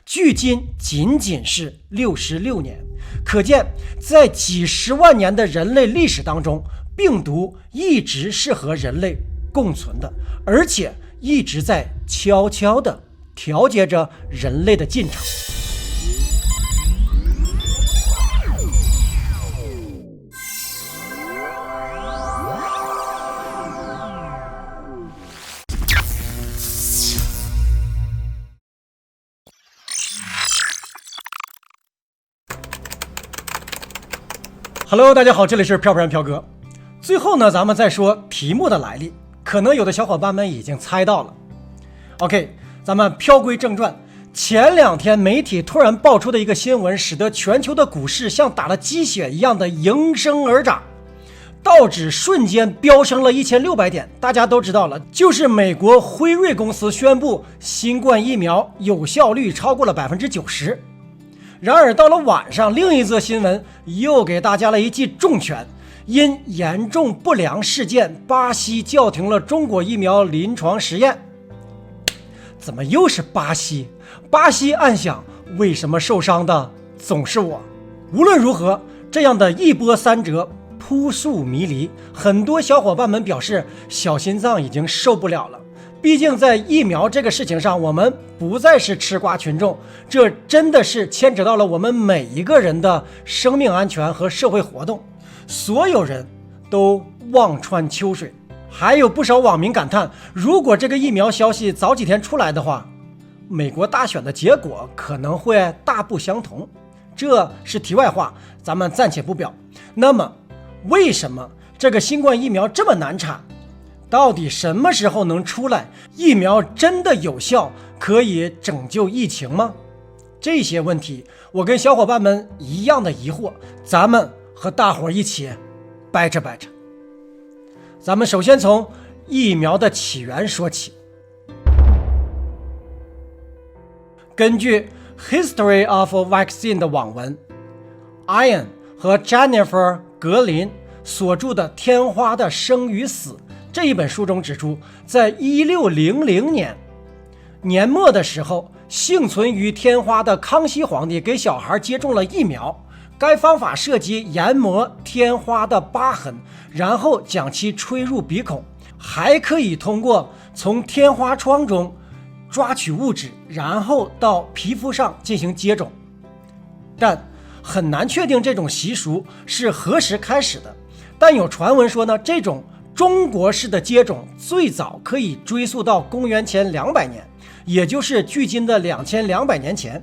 距今仅仅是66年，可见在几十万年的人类历史当中，病毒一直是和人类共存的，而且一直在悄悄地调节着人类的进程。Hello， 大家好，这里是飘飘然飘哥。最后呢，咱们再说题目的来历，可能有的小伙伴们已经猜到了。OK， 咱们飘归正传。前2天媒体突然爆出的一个新闻，使得全球的股市像打了鸡血一样的应声而涨，道指瞬间飙升了1600点。大家都知道了，就是美国辉瑞公司宣布新冠疫苗有效率超过了90%。然而到了晚上，另一则新闻又给大家了一记重拳，因严重不良事件，巴西叫停了中国疫苗临床实验。怎么又是巴西？巴西暗想，为什么受伤的总是我？无论如何，这样的一波三折，扑朔迷离，很多小伙伴们表示小心脏已经受不了了。毕竟在疫苗这个事情上，我们不再是吃瓜群众，这真的是牵扯到了我们每一个人的生命安全和社会活动，所有人都望穿秋水。还有不少网民感叹，如果这个疫苗消息早几天出来的话，美国大选的结果可能会大不相同。这是题外话，咱们暂且不表。那么为什么这个新冠疫苗这么难产？到底什么时候能出来？疫苗真的有效，可以拯救疫情吗？这些问题，我跟小伙伴们一样的疑惑，咱们和大伙一起掰扯掰扯。咱们首先从疫苗的起源说起。根据 History of Vaccine 的网文， Ian 和 Jennifer 格林所著的《天花的生与死》这一本书中指出，在1600年年末的时候，幸存于天花的康熙皇帝给小孩接种了疫苗。该方法涉及研磨天花的疤痕，然后将其吹入鼻孔，还可以通过从天花疮中抓取物质，然后到皮肤上进行接种。但很难确定这种习俗是何时开始的。但有传闻说呢，这种中国式的接种最早可以追溯到公元前200年，也就是距今的2200年前。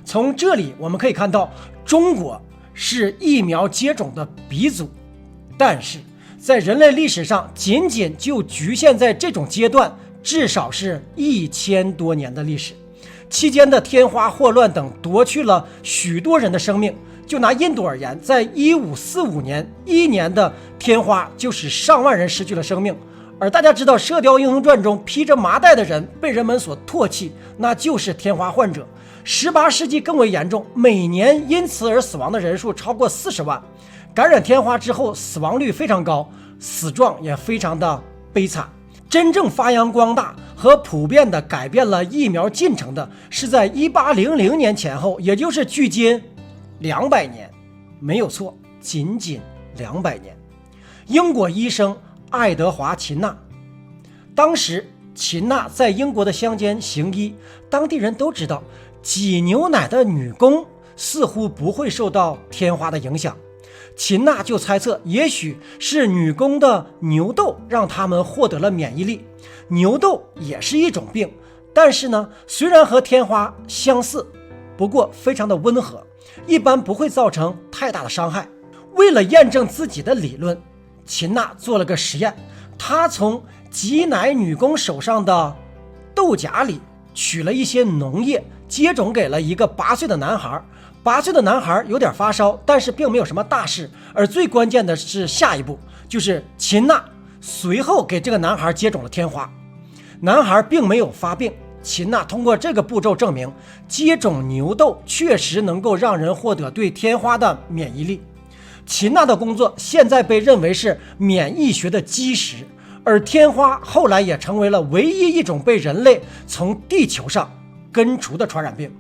从这里我们可以看到，中国是疫苗接种的鼻祖，但是在人类历史上，仅仅就局限在这种阶段，至少是1000多年的历史。期间的天花、霍乱等夺去了许多人的生命。就拿印度而言，在1545年，1年的天花就使上万人失去了生命。而大家知道，《射雕英雄传》中披着麻袋的人被人们所唾弃，那就是天花患者。18世纪更为严重，每年因此而死亡的人数超过40万。感染天花之后，死亡率非常高，死状也非常的悲惨。真正发扬光大和普遍的改变了疫苗进程的，是在1800年前后，也就是距今200年，没有错，仅仅200年。英国医生爱德华·秦纳，当时秦纳在英国的乡间行医，当地人都知道，挤牛奶的女工似乎不会受到天花的影响。秦纳就猜测，也许是女工的牛痘让他们获得了免疫力。牛痘也是一种病，但是呢，虽然和天花相似，不过非常的温和，一般不会造成太大的伤害。为了验证自己的理论，秦纳做了个实验，他从挤奶女工手上的豆荚里取了一些脓液，接种给了一个8岁的男孩。8岁的男孩有点发烧，但是并没有什么大事。而最关键的是下一步，就是秦纳随后给这个男孩接种了天花。男孩并没有发病。秦纳通过这个步骤证明，接种牛痘确实能够让人获得对天花的免疫力。秦纳的工作现在被认为是免疫学的基石，而天花后来也成为了唯一一种被人类从地球上根除的传染病。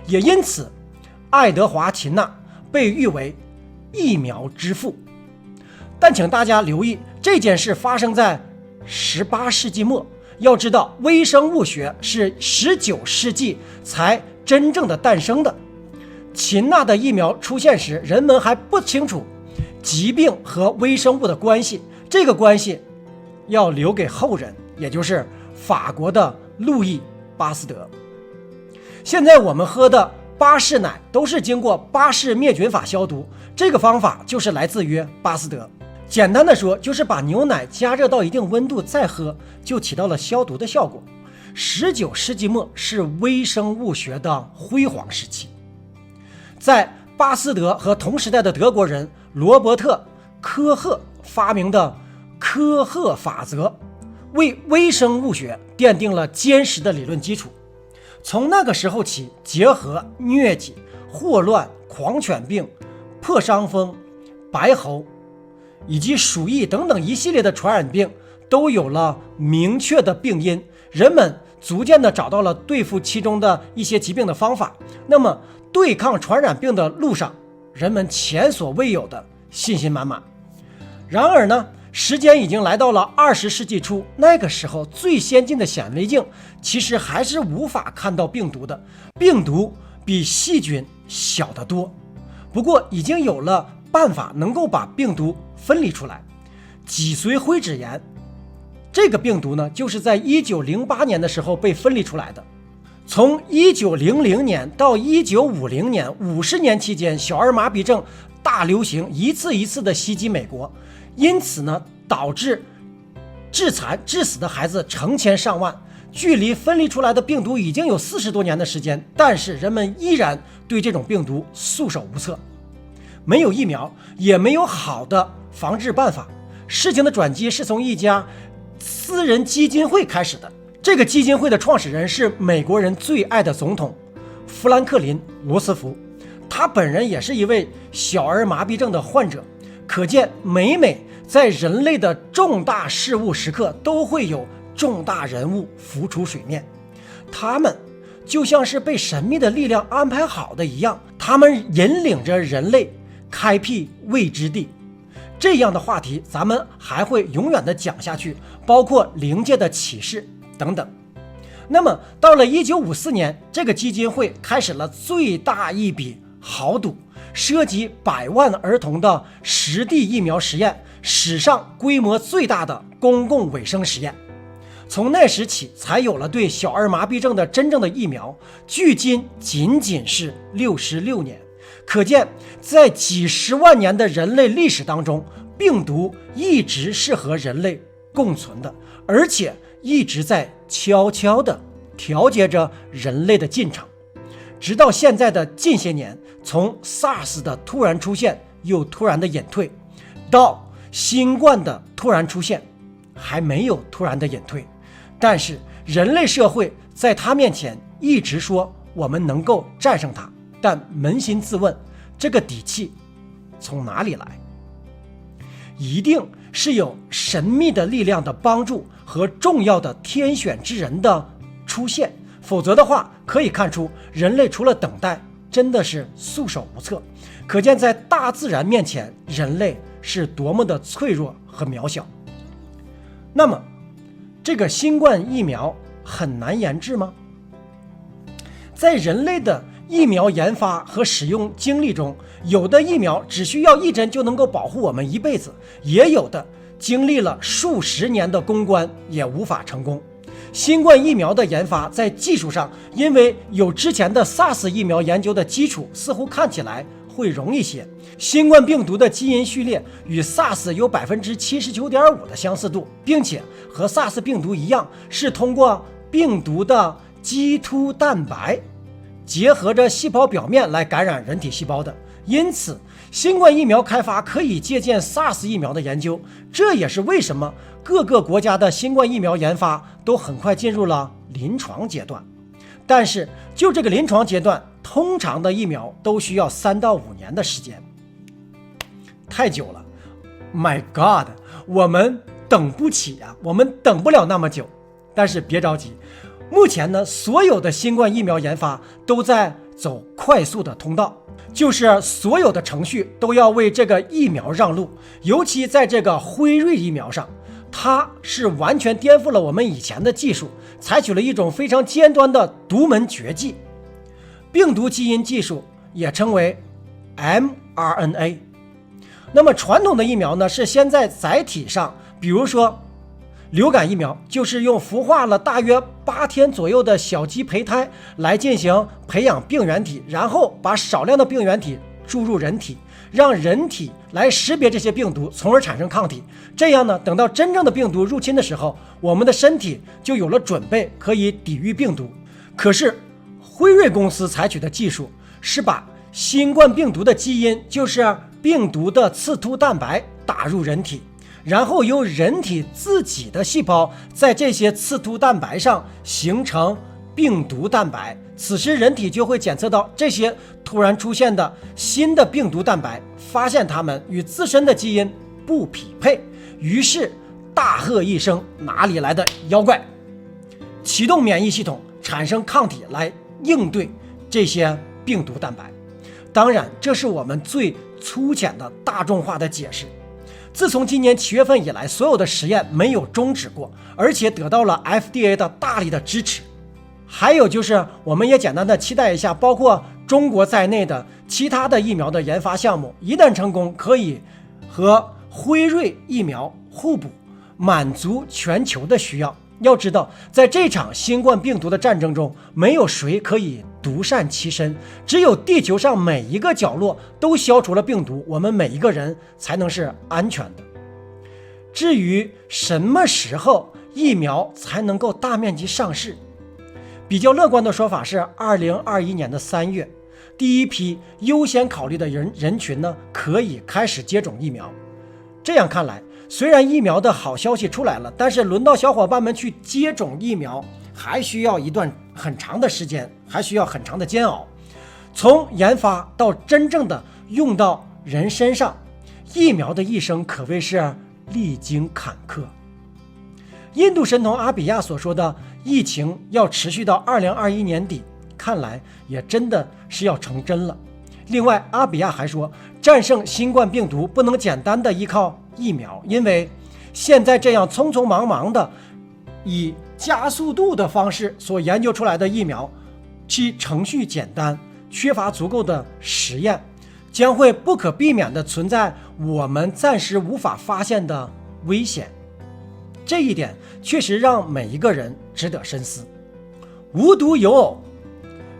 也因此，爱德华·秦纳被誉为疫苗之父。但请大家留意，这件事发生在18世纪末。要知道，微生物学是19世纪才真正的诞生的。秦纳的疫苗出现时，人们还不清楚疾病和微生物的关系，这个关系要留给后人，也就是法国的路易·巴斯德。现在我们喝的巴氏奶都是经过巴氏灭菌法消毒，这个方法就是来自于巴斯德。简单的说，就是把牛奶加热到一定温度再喝，就起到了消毒的效果。19世纪末是微生物学的辉煌时期，在巴斯德和同时代的德国人罗伯特·科赫发明的科赫法则，为微生物学奠定了坚实的理论基础。从那个时候起，结核、疟疾、霍乱、狂犬病、破伤风、白喉以及鼠疫等等一系列的传染病都有了明确的病因，人们逐渐地找到了对付其中的一些疾病的方法。那么对抗传染病的路上，人们前所未有的信心满满。然而呢，时间已经来到了20世纪初，那个时候最先进的显微镜其实还是无法看到病毒的，病毒比细菌小得多。不过已经有了办法能够把病毒分离出来。脊髓灰质炎这个病毒呢，就是在1908年的时候被分离出来的。从1900年到1950年50年期间，小儿麻痹症大流行，一次一次的袭击美国，因此呢，导致致残致死的孩子成千上万。距离分离出来的病毒已经有40多年的时间，但是人们依然对这种病毒束手无策。没有疫苗，也没有好的防治办法。事情的转机是从一家私人基金会开始的。这个基金会的创始人是美国人最爱的总统富兰克林·罗斯福，他本人也是一位小儿麻痹症的患者。可见，每每在人类的重大事务时刻，都会有重大人物浮出水面。他们就像是被神秘的力量安排好的一样，他们引领着人类开辟未知地。这样的话题咱们还会永远的讲下去，包括灵界的启示等等。那么到了1954年，这个基金会开始了最大一笔豪赌，涉及100万儿童的实地疫苗实验，史上规模最大的公共卫生实验。从那时起，才有了对小儿麻痹症的真正的疫苗，距今仅仅是66年。可见，在几十万年的人类历史当中，病毒一直是和人类共存的，而且一直在悄悄地调节着人类的进程。直到现在的近些年，从 SARS 的突然出现又突然的隐退，到新冠的突然出现，还没有突然的隐退。但是人类社会在它面前一直说我们能够战胜它，但扪心自问，这个底气从哪里来？一定是有神秘的力量的帮助和重要的天选之人的出现，否则的话，可以看出人类除了等待，真的是束手无策。可见在大自然面前，人类是多么的脆弱和渺小。那么这个新冠疫苗很难研制吗？在人类的疫苗研发和使用经历中，有的疫苗只需要1针就能够保护我们一辈子，也有的经历了数十年的攻关也无法成功。新冠疫苗的研发在技术上，因为有之前的 SARS 疫苗研究的基础，似乎看起来会容易些。新冠病毒的基因序列与 SARS 有 79.5% 的相似度，并且和 SARS 病毒一样，是通过病毒的基突蛋白结合着细胞表面来感染人体细胞的。因此新冠疫苗开发可以借鉴 SARS 疫苗的研究，这也是为什么各个国家的新冠疫苗研发都很快进入了临床阶段。但是就这个临床阶段，通常的疫苗都需要3到5年的时间，太久了。 My God， 我们等不起呀，我们等不了那么久。但是别着急，目前呢，所有的新冠疫苗研发都在走快速的通道，就是所有的程序都要为这个疫苗让路，尤其在这个辉瑞疫苗上，它是完全颠覆了我们以前的技术，采取了一种非常尖端的独门绝技——病毒基因技术，也称为 mRNA。那么传统的疫苗呢，是先在载体上，比如说流感疫苗，就是用孵化了大约8天左右的小鸡胚胎来进行培养病原体，然后把少量的病原体注入人体，让人体来识别这些病毒，从而产生抗体。这样呢，等到真正的病毒入侵的时候，我们的身体就有了准备，可以抵御病毒。可是辉瑞公司采取的技术是把新冠病毒的基因，就是病毒的刺突蛋白打入人体，然后由人体自己的细胞在这些刺突蛋白上形成病毒蛋白，此时人体就会检测到这些突然出现的新的病毒蛋白，发现它们与自身的基因不匹配，于是大喝一声：哪里来的妖怪！启动免疫系统，产生抗体来应对这些病毒蛋白。当然，这是我们最粗浅的大众化的解释。自从今年7月份以来，所有的实验没有终止过，而且得到了 FDA 的大力的支持。还有就是，我们也简单的期待一下，包括中国在内的其他的疫苗的研发项目，一旦成功，可以和辉瑞疫苗互补，满足全球的需要。要知道，在这场新冠病毒的战争中，没有谁可以独善其身，只有地球上每一个角落都消除了病毒，我们每一个人才能是安全的。至于什么时候疫苗才能够大面积上市，比较乐观的说法是2021年的3月，第一批优先考虑的人群呢，可以开始接种疫苗。这样看来，虽然疫苗的好消息出来了，但是轮到小伙伴们去接种疫苗，还需要一段很长的时间，还需要很长的煎熬。从研发到真正的用到人身上，疫苗的一生可谓是历经坎坷。印度神童阿比亚所说的疫情要持续到2021年底，看来也真的是要成真了。另外，阿比亚还说，战胜新冠病毒不能简单的依靠疫苗，因为现在这样匆匆忙忙的以加速度的方式所研究出来的疫苗，其程序简单，缺乏足够的实验，将会不可避免地存在我们暂时无法发现的危险。这一点确实让每一个人值得深思。无独有偶，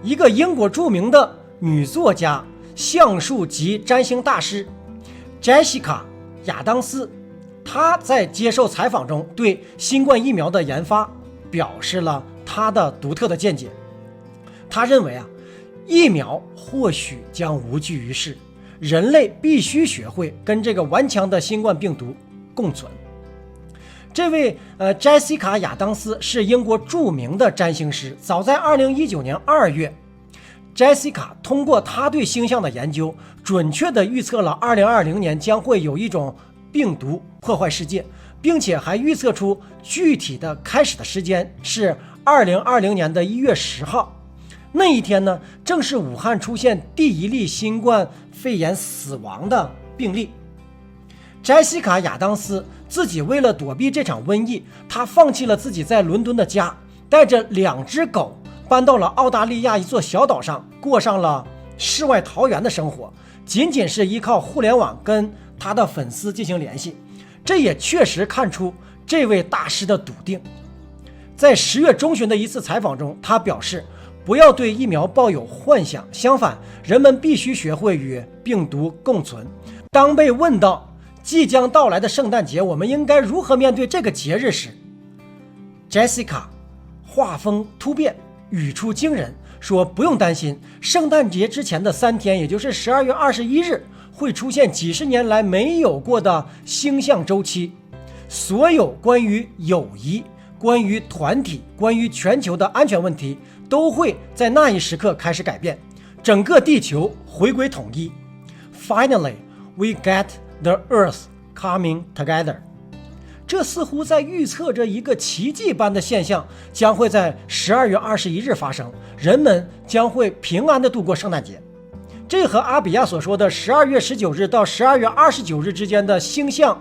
一个英国著名的女作家、橡树及占星大师 Jessica 亚当斯，她在接受采访中对新冠疫苗的研发表示了她的独特的见解。她认为疫苗或许将无济于事，人类必须学会跟这个顽强的新冠病毒共存。这位Jessica 亚当斯是英国著名的占星师，早在2019年2月，Jessica 通过她对星象的研究，准确地预测了2020年将会有一种病毒破坏世界，并且还预测出具体的开始的时间是2020年的1月10号。那一天呢，正是武汉出现第一例新冠肺炎死亡的病例。Jessica 亚当斯自己为了躲避这场瘟疫，她放弃了自己在伦敦的家，带着2只狗搬到了澳大利亚一座小岛上，过上了世外桃源的生活，仅仅是依靠互联网跟他的粉丝进行联系。这也确实看出这位大师的笃定。在10月中旬的一次采访中，他表示不要对疫苗抱有幻想，相反，人们必须学会与病毒共存。当被问到即将到来的圣诞节我们应该如何面对这个节日时， Jessica 画风突变，语出惊人，说不用担心，圣诞节之前的3天，也就是12月21日，会出现几十年来没有过的星象周期。所有关于友谊、关于团体、关于全球的安全问题，都会在那一时刻开始改变，整个地球回归统一。 Finally, we get the earth coming together。这似乎在预测着一个奇迹般的现象将会在12月21日发生，人们将会平安地度过圣诞节。这和阿比亚所说的12月19日到12月29日之间的星象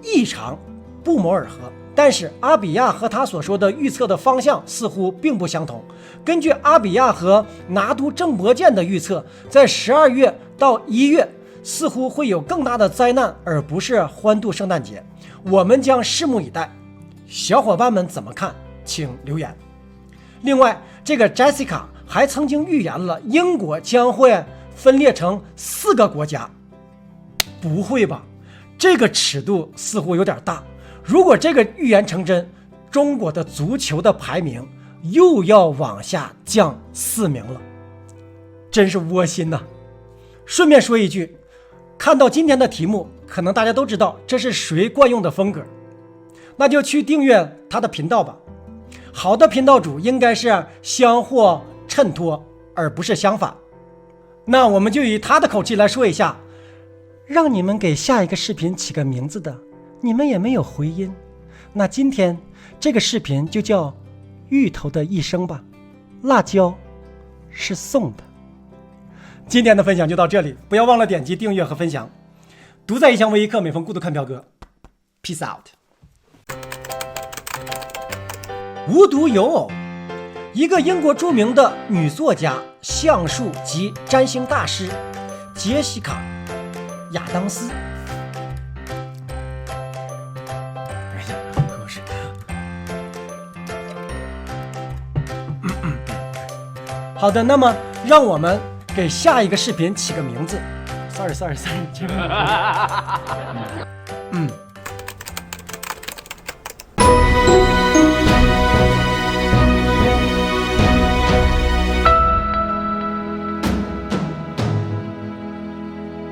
异常不谋而合。但是阿比亚和他所说的预测的方向似乎并不相同。根据阿比亚和拿督郑伯健的预测，在12月到1月似乎会有更大的灾难，而不是欢度圣诞节。我们将拭目以待。小伙伴们怎么看？请留言。另外，这个 Jessica 还曾经预言了英国将会分裂成4个国家。不会吧？这个尺度似乎有点大。如果这个预言成真，中国的足球的排名又要往下降4名了，真是窝心呐。顺便说一句，看到今天的题目，可能大家都知道这是谁惯用的风格，那就去订阅他的频道吧。好的频道主应该是相互衬托，而不是相反。那我们就以他的口气来说一下，让你们给下一个视频起个名字的，你们也没有回音。那今天这个视频就叫芋头的一生吧，辣椒是送的。今天的分享就到这里，不要忘了点击订阅和分享。独在异乡为一课，每逢孤独看飘哥 Peace out。 无独有偶，一个英国著名的女作家、相术及占星大师杰西卡·亚当斯，好的，那么让我们给下一个视频起个名字。Sorry，